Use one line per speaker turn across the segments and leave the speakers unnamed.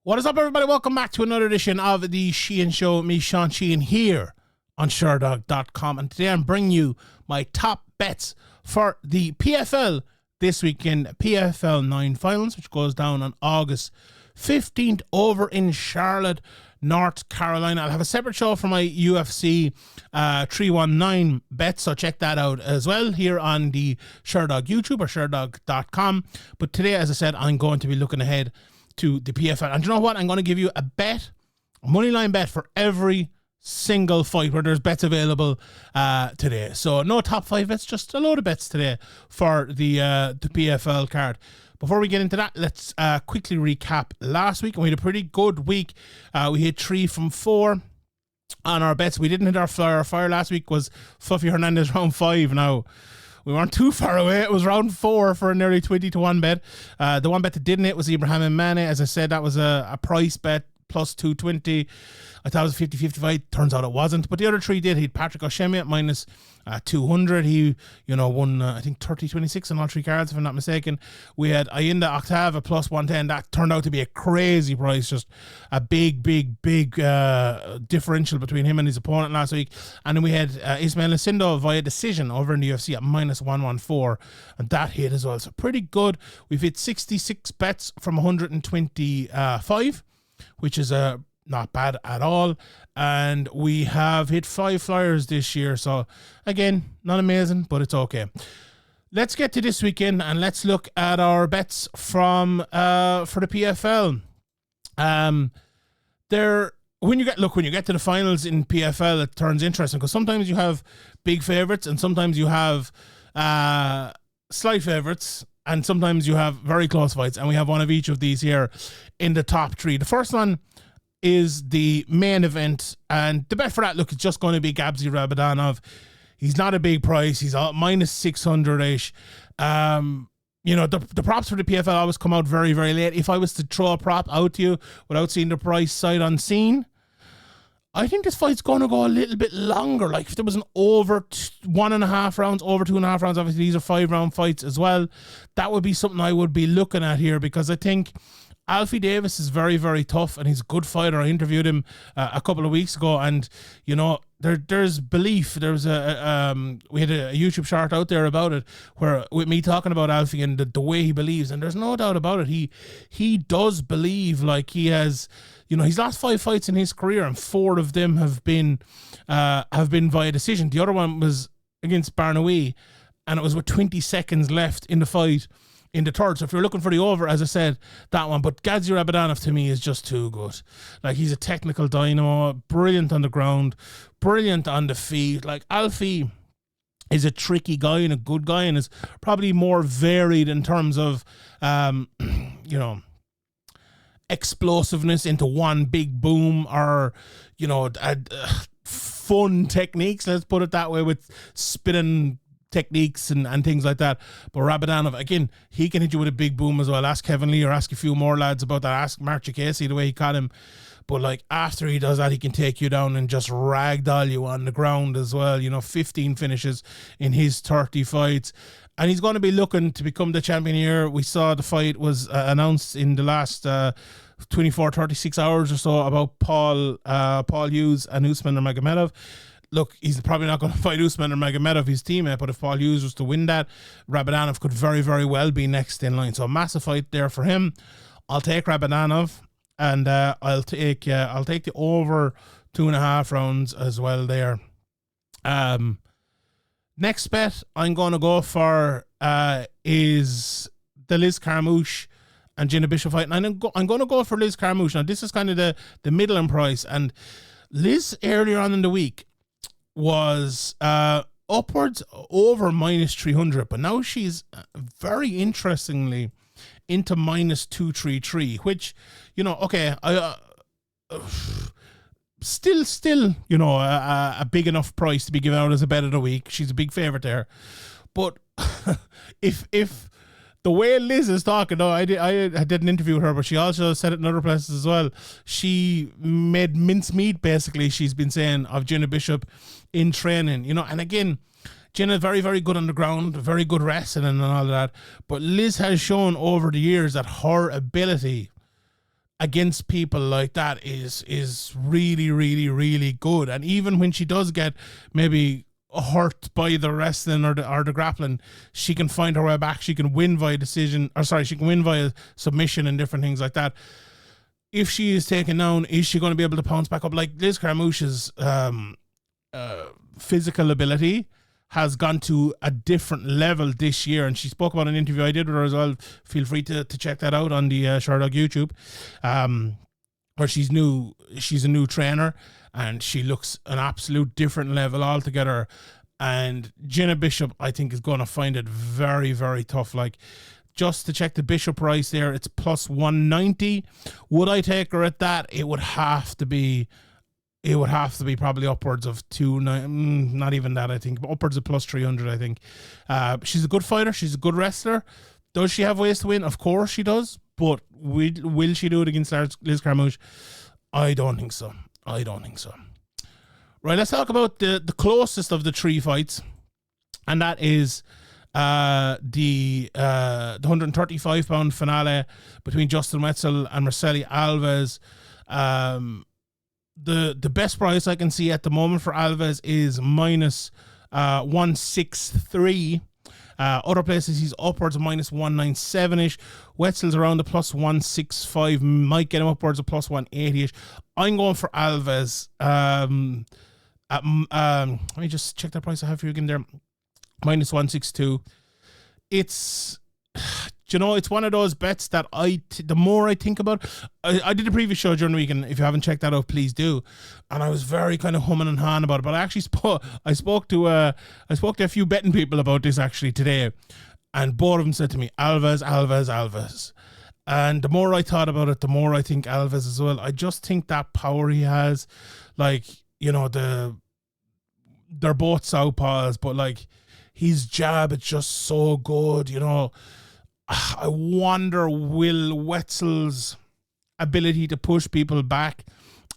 What is up, everybody? Welcome back to another edition of the Sheehan Show. Me, Sean Sheehan, here on Sherdog.com. And today I'm bringing you my top bets for the PFL this weekend, PFL 9 finals, which goes down on August 15th over in Charlotte, North Carolina. I'll have a separate show for my UFC 319 bets, so check that out as well here on the Sherdog YouTube or Sherdog.com. But today, as I said, I'm going to be looking ahead to the PFL. And you know what? I'm going to give you a bet, a moneyline bet for every single fight where there's bets available today. So no top 5 bets, just a load of bets today for the PFL card. Before we get into that, let's quickly recap last week. And we had a pretty good week. We hit 3 from 4 on our bets. We didn't hit our flyer. Our flyer last week was Fluffy Hernandez round 5. Now, we weren't too far away. It was round 4 for a nearly 20-1 bet. The one bet that didn't hit was Ibrahim Mane. As I said, that was a price bet, plus 220. I thought it was 50-50 fight. Turns out it wasn't. But the other 3 did. He had Patrick Oshemi at minus 200. He, won, I think, 30-26 on all 3 cards, if I'm not mistaken. We had Ayinda Octave at plus 110. That turned out to be a crazy price. Just a big differential between him and his opponent last week. And then we had Ismael Lucindo via decision over in the UFC at minus 114. And that hit as well. So pretty good. We've hit 66 bets from 125, which is not bad at all. And we have hit 5 flyers this year. So again, not amazing, but it's okay. Let's get to this weekend and let's look at our bets from for the PFL. When you get to the finals in PFL, it turns interesting because sometimes you have big favorites and sometimes you have slight favorites. And sometimes you have very close fights, and we have one of each of these here in the top 3. The first one is the main event, and the bet for that, look, it's just going to be Gadzhi Rabadanov. He's not a big price. He's minus 600-ish. The props for the PFL always come out very, very late. If I was to throw a prop out to you without seeing the price sight unseen, I think this fight's going to go a little bit longer. Like, if there was an over 1.5 rounds, over 2.5 rounds, obviously these are 5-round fights as well, that would be something I would be looking at here, because I think Alfie Davis is very, very tough, and he's a good fighter. I interviewed him a couple of weeks ago, and, there's belief. There's we had a YouTube short out there about it, where with me talking about Alfie and the way he believes, and there's no doubt about it. He does believe, like, he has... he's lost 5 fights in his career, and 4 of them have been via decision. The other one was against Burnell, and it was with 20 seconds left in the fight in the third. So if you're looking for the over, as I said, that one. But Gadzhi Rabadanov, to me, is just too good. Like, he's a technical dynamo, brilliant on the ground, brilliant on the feet. Like, Alfie is a tricky guy and a good guy, and is probably more varied in terms of, explosiveness into one big boom, or fun techniques, let's put it that way, with spinning techniques and things like that. But Rabadanov, again, he can hit you with a big boom as well. Ask Kevin Lee or ask a few more lads about that. Ask Mark Casey the way he caught him. But, like, after he does that, he can take you down and just ragdoll you on the ground as well. 15 finishes in his 30 fights. And he's going to be looking to become the champion here. We saw the fight was announced in the last 24-36 hours or so about Paul Hughes and Usman Nurmagomedov. Look, he's probably not going to fight Usman Nurmagomedov, his teammate, but if Paul Hughes was to win that, Rabadanov could very, very well be next in line. So a massive fight there for him. I'll take Rabadanov, and I'll take the over 2.5 rounds as well there. Next bet I'm going to go for is the Liz Carmouche and Jenna Bishop fight. And I'm going to go for Liz Carmouche. Now, this is kind of the middle in price. And Liz, earlier on in the week, was upwards over minus 300. But now she's very interestingly into minus 233, which, okay, still, a big enough price to be given out as a bet of the week. She's a big favorite there. But if the way Liz is talking, I did an interview with her, but she also said it in other places as well. She made mincemeat, basically, she's been saying, of Jenna Bishop in training, and again, Jenna very, very good on the ground, very good wrestling and all of that. But Liz has shown over the years that her ability against people like that is really, really, really good. And even when she does get maybe hurt by the wrestling or the grappling, she can find her way back. She can win via decision, she can win via submission and different things like that. If she is taken down, is she going to be able to pounce back up? Like Liz Carmouche's physical ability has gone to a different level this year, and she spoke about an interview I did with her as well. Feel free to check that out on the Sherdog YouTube, where she's a new trainer, and she looks an absolute different level altogether. And Jenna Bishop, I think, is going to find it very, very tough. Like, just to check the Bishop price there, it's plus 190. Would I take her at that? It would have to be probably upwards of not even that, I think, but upwards of plus 300, I think. She's a good fighter. She's a good wrestler. Does she have ways to win? Of course she does. But will she do it against Liz Carmouche? I don't think so. Right, let's talk about the closest of the three fights. And that is the 135-pound finale between Justin Wetszel and Marcirley Alves. The best price I can see at the moment for Alves is minus 163. Other places he's upwards of minus 197-ish. Wetzel's around the plus 165, might get him upwards of plus 180-ish. I'm going for Alves. Let me just check the price I have for you again there. Minus 162. It's it's one of those bets that the more I think about, I did a previous show during the week, and if you haven't checked that out, please do. And I was very kind of humming and hawing about it, but I actually spoke to a few betting people about this actually today, and both of them said to me, Alves. And the more I thought about it, the more I think Alves as well. I just think that power he has, like, they're both southpaws, but like his jab, it's just so good, I wonder, will Wetzel's ability to push people back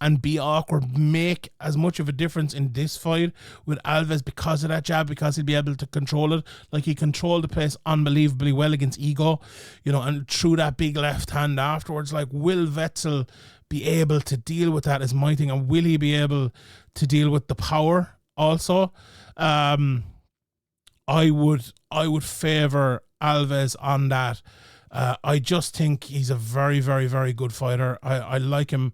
and be awkward make as much of a difference in this fight with Alves because of that jab, because he'll be able to control it? Like, he controlled the place unbelievably well against Ego, and threw that big left hand afterwards. Like, will Wetzel be able to deal with that is my thing, and will he be able to deal with the power also? I would favour Alves on that. I just think he's a very, very, very good fighter. I like him.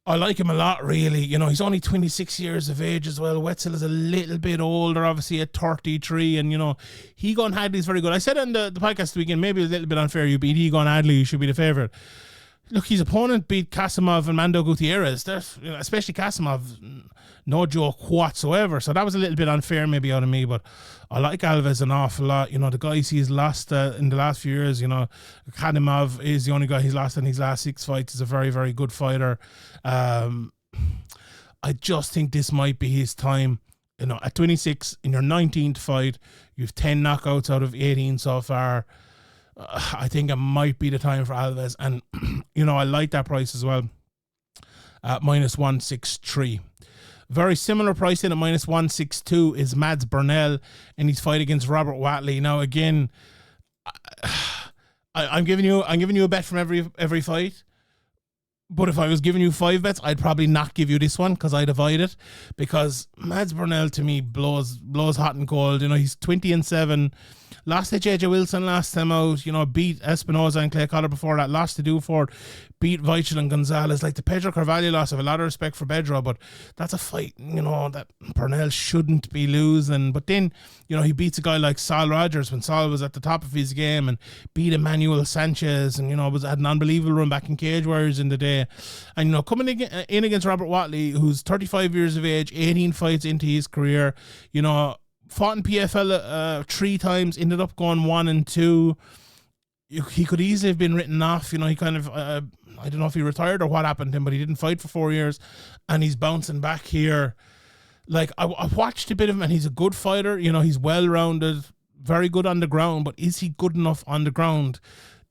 I like him a lot, really. He's only 26 years of age as well. Wetzel is a little bit older, obviously at 33, and Egon Hadley's very good. I said on the podcast weekend, maybe a little bit unfair, you beat Egon Hadley, you should be the favourite. Look, his opponent beat Kasimov and Mando Gutierrez. Especially Kasimov, no joke whatsoever. So that was a little bit unfair maybe out of me, but I like Alves an awful lot. The guys he's lost in the last few years, Kasimov is the only guy he's lost in his last 6 fights. He's a very, very good fighter. I just think this might be his time. At 26, in your 19th fight, you have 10 knockouts out of 18 so far. I think it might be the time for Alves, and I like that price as well at minus 163. Very similar pricing at minus 162 is Mads Burnell in his fight against Robert Watley. Now again, I'm giving you a bet from every fight. But if I was giving you 5 bets, I'd probably not give you this one because I divide it. Because Mads Burnell to me blows hot and cold. He's 20-7. Lost to JJ Wilson last time out. Beat Espinoza and Clay Cotter before that. Lost to Dufort. Beat Weichel and Gonzalez. Like the Pedro Carvalho loss, I have a lot of respect for Pedro, but that's a fight, that Burnell shouldn't be losing. But then, he beats a guy like Saul Rogers when Saul was at the top of his game, and beat Emmanuel Sanchez, and, had an unbelievable run back in Cage Warriors in the day. And, coming in against Robert Watley, who's 35 years of age, 18 fights into his career, fought in PFL 3 times, ended up going 1 and 2. He could easily have been written off. He kind of, I don't know if he retired or what happened to him, but he didn't fight for 4 years, and he's bouncing back here. Like, I watched a bit of him, and he's a good fighter. He's well-rounded, very good on the ground, but is he good enough on the ground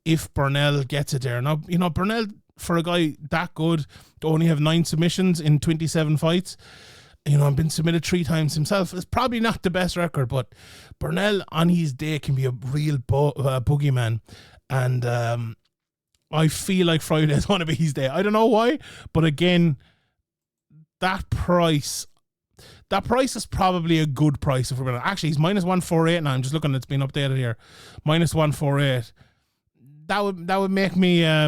if Burnell gets it there? Now, Burnell, for a guy that good to only have 9 submissions in 27 fights, been submitted 3 times himself. It's probably not the best record, but Burnell on his day can be a real boogeyman. And I feel like Friday is going to be his day. I don't know why, but again, that price is probably a good price. If we're gonna, actually, he's minus 148 now. I'm just looking; it's been updated here. Minus 148. That would make me a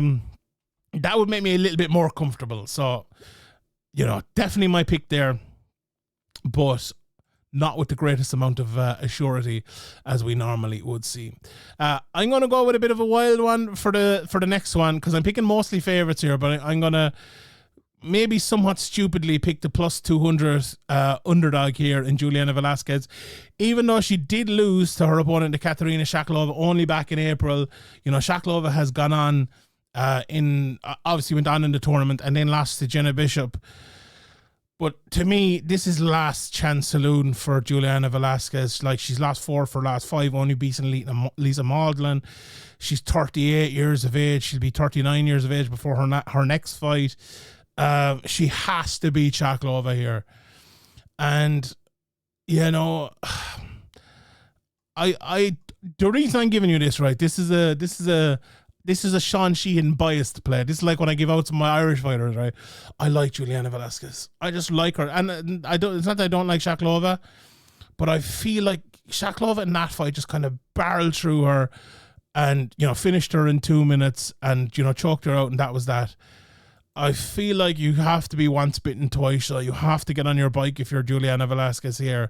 little bit more comfortable. So, definitely my pick there, but not with the greatest amount of assurity as we normally would see. I'm going to go with a bit of a wild one for the next one, because I'm picking mostly favourites here, but I'm going to maybe somewhat stupidly pick the plus 200 underdog here in Juliana Velasquez. Even though she did lose to her opponent, Katerina Shaklova, only back in April. Shaklova has gone on obviously went on in the tournament and then lost to Jenna Bishop. But to me, this is last chance saloon for Juliana Velasquez. Like, she's lost 4 for last 5, only beating Lisa Maudlin. She's 38 years of age. She'll be 39 years of age before her next fight. She has to beat Shaklova here. And, the reason I'm giving you this, right, this is a Sean Sheehan biased play. This is like when I give out some of my Irish fighters, right? I like Juliana Velasquez. I just like her. And it's not that I don't like Shaklova, but I feel like Shaklova in that fight just kind of barreled through her and, finished her in 2 minutes and, choked her out, and that was that. I feel like you have to be once bitten, twice shy. You have to get on your bike if you're Juliana Velasquez here.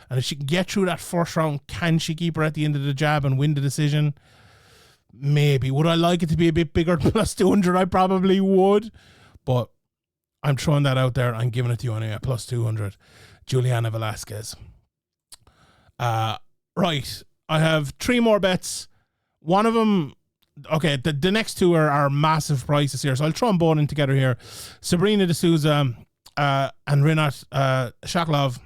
And if she can get through that first round, can she keep her at the end of the jab and win the decision? Maybe. Would I like it to be a bit bigger than plus 200? I probably would. But I'm throwing that out there. I'm giving it to you anyway. Plus 200. Juliana Velasquez. Right. I have 3 more bets. One of them... Okay, the next 2 are massive prices here. So I'll throw them both in together here. Sabrinna de Sousa and Renat Khavalov.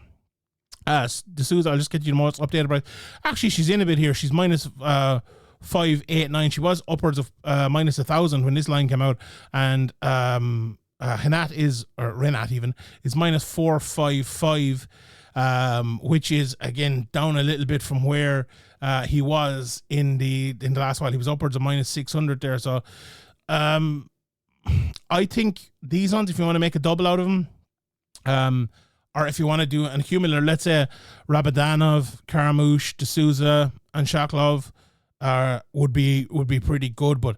De Sousa, I'll just get you the most updated price. Actually, she's in a bit here. She's minus... 589. She was upwards of minus 1,000 when this line came out, and Renat is minus 455, which is again down a little bit from where he was in the last while. He was upwards of minus 600 there. So I think these ones, if you want to make a double out of them, or if you want to do an accumulator, let's say Rabadanov, Carmouche, De Sousa, and Shaklov. Would be pretty good, but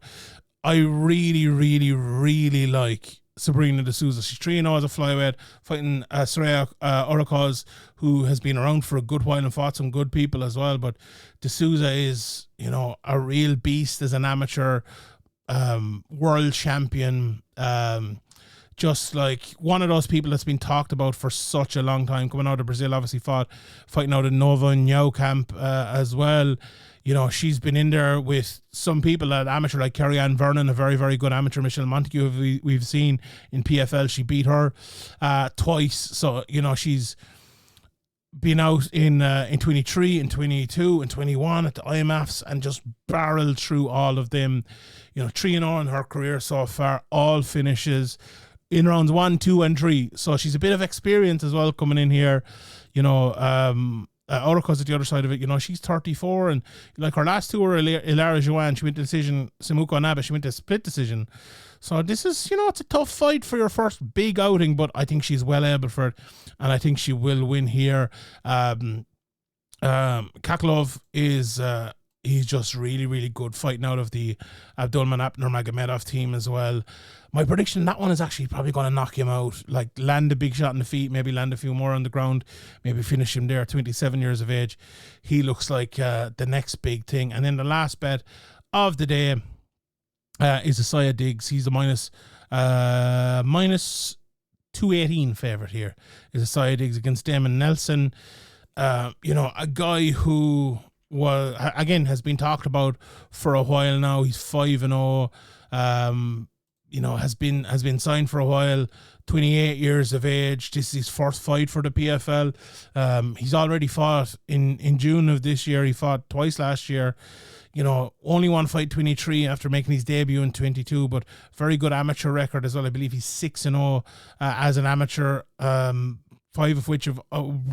I really, really, really like Sabrinna de Sousa. She's 3-0 as a flyweight, fighting Soraya Orikoz, who has been around for a good while and fought some good people as well. But de Sousa is, a real beast as an amateur, world champion, just like one of those people that's been talked about for such a long time. Coming out of Brazil, obviously fighting out in Nova and Nhau camp as well. She's been in there with some people at amateur, like Kerry Ann Vernon, a very, very good amateur. Michelle Montague, we've seen in PFL. She beat her twice. So, she's been out in 23, in 22, and 21 at the IMFs and just barreled through all of them. 3-0 in her career so far, all finishes in rounds 1, 2, and 3. So she's a bit of experience as well coming in here. Orikoz at the other side of it, she's 34, and like her last 2 were Ilara Joanne, she went to decision. Simuko Nabe, she went to split decision. So this is, it's a tough fight for your first big outing, but I think she's well able for it, and I think she will win here. Khavalov is he's just really, really good, fighting out of the Abdulmanap Nurmagomedov team as well. My prediction, that one is actually probably going to knock him out. Like, land a big shot in the feet, maybe land a few more on the ground, maybe finish him there. 27 years of age. He looks like the next big thing. And then the last bet of the day is Isaiah Diggs. He's a minus 218 favourite here. Is Isaiah Diggs against Damon Nelson. A guy who has been talked about for a while now. He's 5-0. Has been signed for a while, 28 years of age. This is his first fight for the PFL. He's already fought in June of this year. He fought twice last year. Only one fight, 23, after making his debut in 22, but very good amateur record as well. I believe he's 6-0 as an amateur, 5 of which have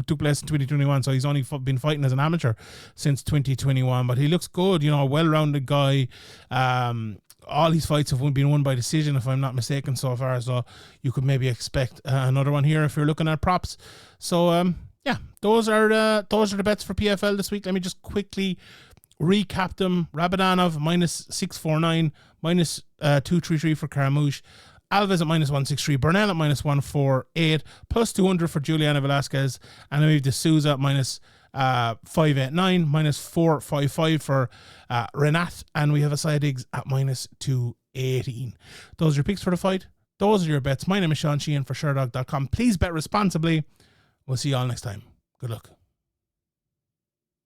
took place in 2021. So he's only been fighting as an amateur since 2021, but he looks good, a well-rounded guy. all these fights have been won by decision, if I'm not mistaken, so far. So you could maybe expect another one here if you're looking at props. So yeah, those are the bets for PFL this week. Let me just quickly recap them. Rabadanov minus 649, minus 233 for Carmouche. Alves at minus 163, Burnell at minus 148, plus 200 for Juliana Velasquez, and then we have De Sousa at minus 589, minus 455 for Renat, and we have a side Diggs at minus 218. Those are your picks for the fight. Those are your bets. My name is Sean Sheehan for Sherdog.com. Please bet responsibly. We'll see you all next time. Good luck.